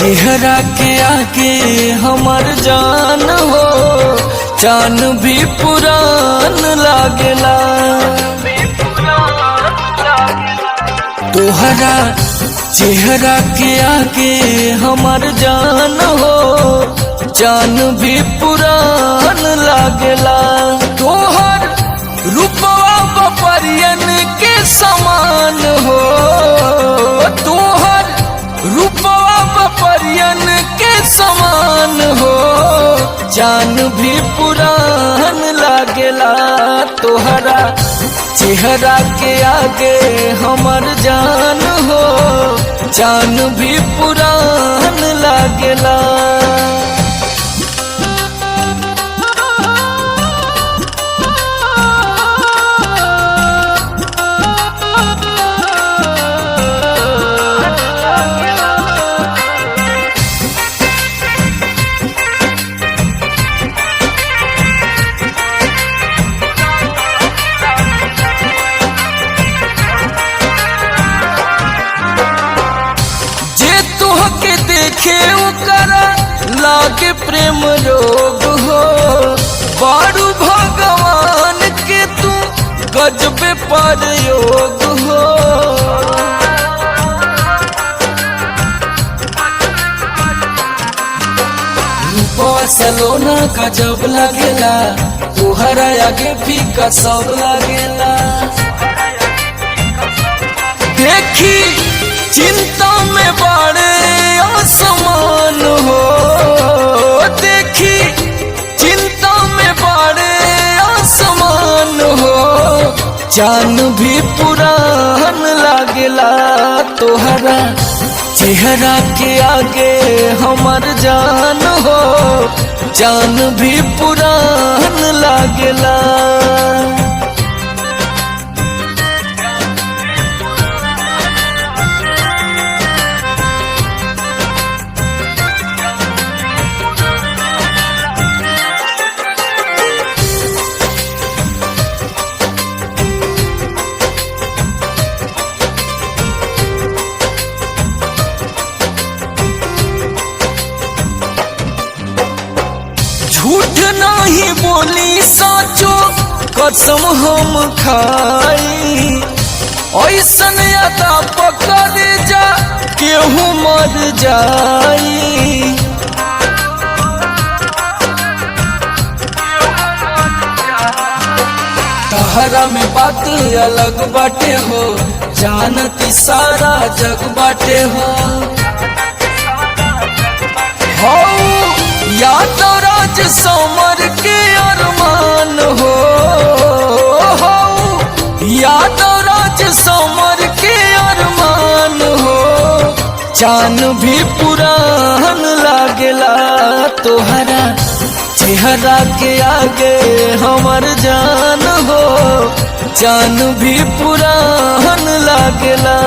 चेहरा के आगे हमर जान हो, जान भी पुरान लागेला। तोहरा चेहरा के आगे हमर जान हो, जान भी पुरान लागेला। तोहर रूपवा बपरियन के समान हो, तोहर रूपवा बपरियन के समान हो, जान भी पुरान लागेला। तोहरा चेहरा के आगे हमर जान हो, जान भी पुरान लागेला। देखे ओकरा लागे प्रेम रोग हो, बारू भगवान के तू गजबे पर योग हो। रूपवा सलोना का जब लगेला, तोहरा आगे फीका सब लगेला। देखी चिंता में बड़े आसमान हो, देखी चिंता में बड़े आसमान हो, जान भी पुरान लागेला। तोहरा चेहरा के आगे हमर जान हो, जान भी पुरान लागेला। झूठ नहीं बोली साचो कसम हम खाई, ऐसन यादा पकड़ जा केहू मर जाई। तहरा में बात अलग बाटे हो, जानती सारा जग बाटे हो। यादव राज समर के अरमान हो, यादव राज समर के अरमान हो, जान भी पुरान लागेला। तोहरा चेहरा के आगे हमर जान हो, जान भी पुरान लागेला।